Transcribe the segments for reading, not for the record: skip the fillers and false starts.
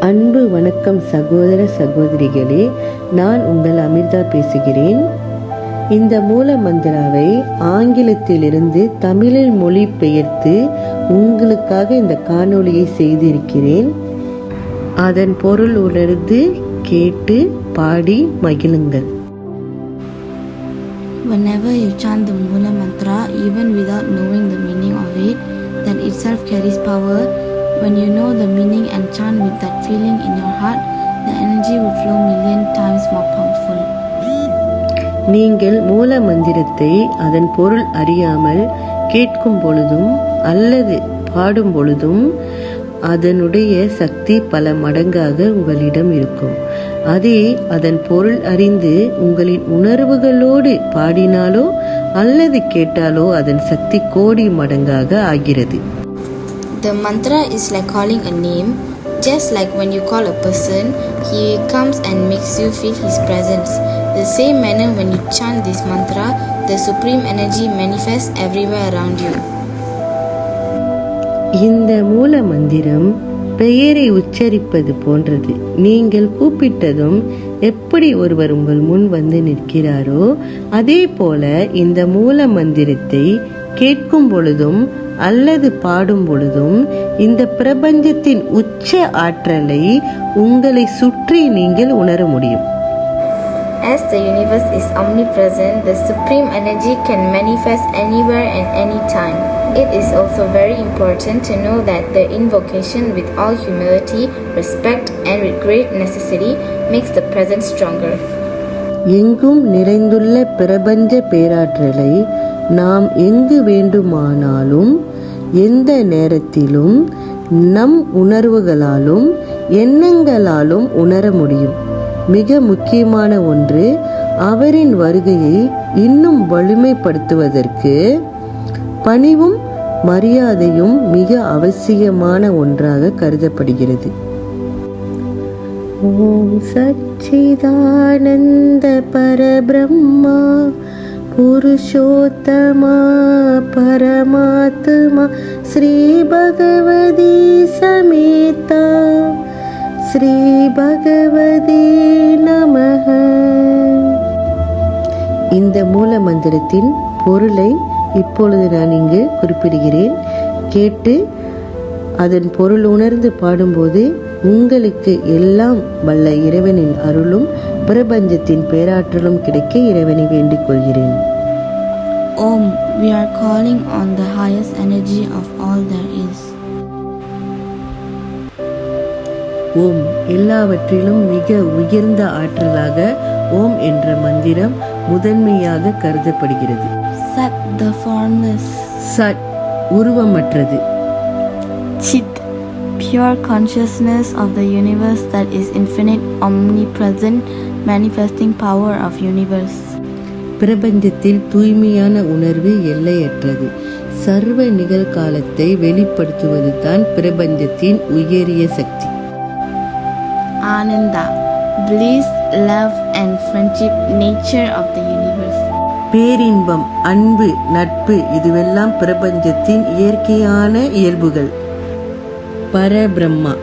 அன்பு வணக்கம் சகோதர சகோதரிகளே, நான் உங்கள் அமிர்தா பேசுகிறேன். இந்த மூல மந்திராவை ஆங்கிலத்திலிருந்து தமிழில் மொழிபெயர்த்து உங்களுக்காக இந்த காணொளியை செய்திருக்கிறேன். அதன் பொருள் உணர்ந்து கேட்டு பாடி மகிழுங்கள். Whenever you chant the Mula Mantra, even without knowing the meaning of it, that itself carries power. When you know the meaning and chant with that feeling in your heart, the energy will flow million times more powerful. நீங்கள் மூல மந்திரத்தை அதன் பொருள் அறியாமல் கேட்கும் பொழுதும் அல்லது பாடும் பொழுதும் அதனுடைய சக்தி பல மடங்காக உங்களிடம் இருக்கும். அதே அதன் பொருள் அறிந்து உங்களின் உணர்வுகளோடு பாடினாலோ அல்லது கேட்டாலோ அதன் சக்தி கோடி மடங்காக ஆகிறது. The mantra is like calling a name. Just like when you call a person, he comes and makes you feel his presence. The same manner when you chant this mantra, the supreme energy manifests everywhere around you. இந்த மூல மந்திரம் பெயரை உச்சரிப்பது போன்றது. நீங்கள் கூப்பிட்டதும் எப்படி ஒருவர் உங்கள் முன் வந்து நிற்கிறாரோ அதே போல இந்த மூல மந்திரத்தை கேட்கும் பொழுதும் அல்லது பாடும் பொழுதும் இந்த பிரபஞ்சத்தின் உச்ச ஆற்றலை உங்களை சுற்றி நீங்கள் உணர முடியும். As the universe is omnipresent, the supreme energy can manifest anywhere and anytime. It is also very important to know that the invocation with all humility, respect and with great necessity makes the presence stronger. எங்கும் நிறைந்துள்ள பிரபஞ்ச பேராற்றலை நாம் எங்கு வேண்டுமானாலும் எந்த நேரத்திலும் நம் உணர்வுகளாலும் எண்ணங்களாலும் உணர முடியும். மிக முக்கியமான ஒன்று, அவரின் வருகையை இன்னும் வலிமைப்படுத்துவதற்கு பணிவும் மரியாதையும் மிக அவசியமான ஒன்றாக கருதப்படுகிறது. ஓம் சச்சிதானந்த பரபிரம்மா புருஷோத்தமா பரமாத்மா ஸ்ரீ பகவதி சமேதா ஸ்ரீ பகவதி நமஹ. இந்த மூல மந்திரத்தின் பொருளை இப்பொழுது நான் இங்கு குறிப்பிடுகிறேன். கேட்டு அதன் பொருள் உணர்ந்து பாடும்போது உங்களுக்கு எல்லாம் வல்ல இறைவனின் அருளும் பிரபஞ்சத்தின் பேராற்றலும் கிடைக்க இறைவனை வேண்டிக் கொள்கிறேன். Om, we are calling on the highest energy of all there is. ஓம் எல்லாவற்றிலும் மிக உயர்ந்த ஆற்றலாக ஓம் என்ற மந்திரம் முதன்மையாக கருதப்படுகிறது. Sat, the formless. Chhath உருவமற்றது. Chit, pure consciousness of the universe that is infinite, omnipresent, manifesting power of universe. பிரபஞ்சத்தில் தூய்மையான உணர்வு எல்லையற்றது. சர்வ நிகழ்காலத்தை வெளிப்படுத்துவது தான் பிரபஞ்சத்தின் உயரிய சக்தி. Ananda, bliss, love and friendship, nature of the universe. பேரின்பம், அன்பு, நட்பு இதுவெல்லாம் பிரபஞ்சத்தின் இயற்கையான இயல்புகள். பரபிரம்மா,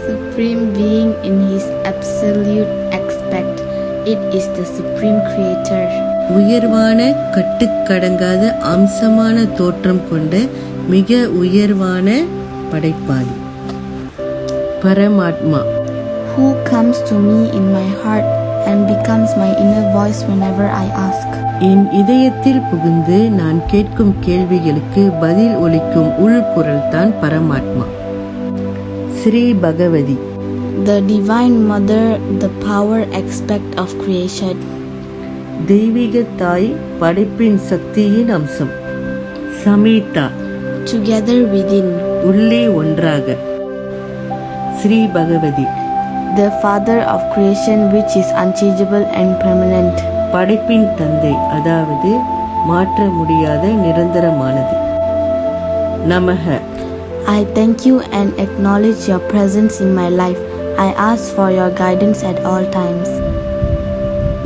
Supreme being in his absolute aspect. It is the supreme creator. உயர்வான கட்டுக்கடங்காத அம்சமான தோற்றம் கொண்ட மிக உயர்வான படைப்பாளி. பரமாத்மா, who comes to me in my heart and becomes my inner voice whenever I ask. என் இதயத்தில் புகுந்து நான் கேட்கும் கேள்விகளுக்கு பதில் ஒலிக்கும் உள்குரல் தான் பரமாத்மா. Sri Bhagavathi, the divine mother, the power aspect of creation. தெய்வீக தாய், படைப்பின் சக்தியின் அம்சம். Sumedha, together within. உள்ளே ஒன்றாக. Sri Bhagavathi, the father of creation which is unchangeable and permanent. படைப்பின் தந்தை, அதாவது மாற்ற முடியாத நிரந்தரமானது. நமஹ, I thank you and acknowledge your presence in my life. I ask for your guidance at all times.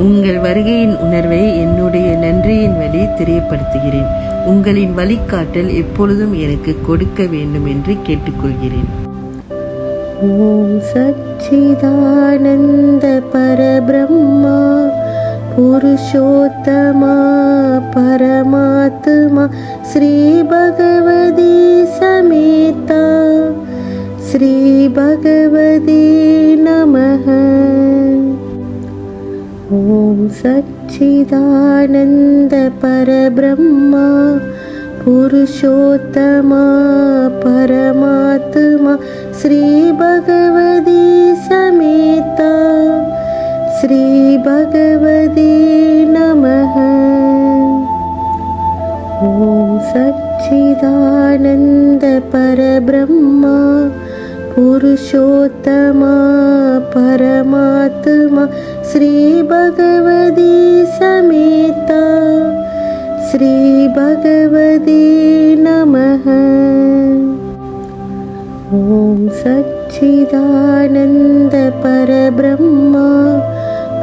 உங்கள் வருகையின் உணர்வை என்னுடைய நன்றியின் வழி தெரியப்படுத்துகிறேன். உங்களின் வழிகாட்டல் எப்பொழுதும் எனக்கு கொடுக்க வேண்டும் என்று கேட்டுக்கொள்கிறேன். ஓம் சச்சிதானந்த பரபிரம்மா புருஷோத்தமா பரமாத்மா ஸ்ரீ பகவதி சமேதா ஸ்ரீ பகவதி நமஹ. ஓம் சச்சிதானந்த பரபிரம்மா புருஷோத்தமா பரமாத்மா ஸ்ரீ பகவதி சமேதா ஸ்ரீ பகவதி நமஹ. ஓம் சச்சிதானந்த பரபிரம்மா புருஷோத்தமா பரமாத்மா ஸ்ரீ பகவதி சமேதா ஸ்ரீ பகவதி நமஹ. ஓம் சச்சிதானந்த பரபிரம்மா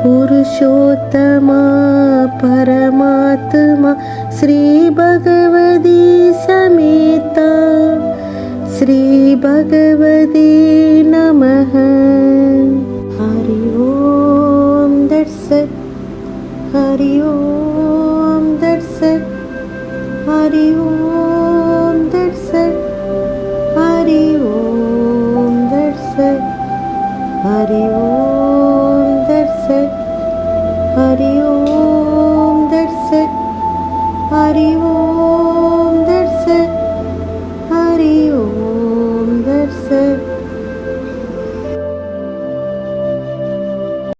புருஷோத்தமா பரமாத்மா ஸ்ரீ பகவதி சமேதா ஸ்ரீ பகவதி நமஹ. ஹரி ஓம் தட்சத் ஹரி ஓம் தட்சத் ஹரி ஓம் தட்சத் ஹரி ஓம் தட்சத் ஹரி ஓம்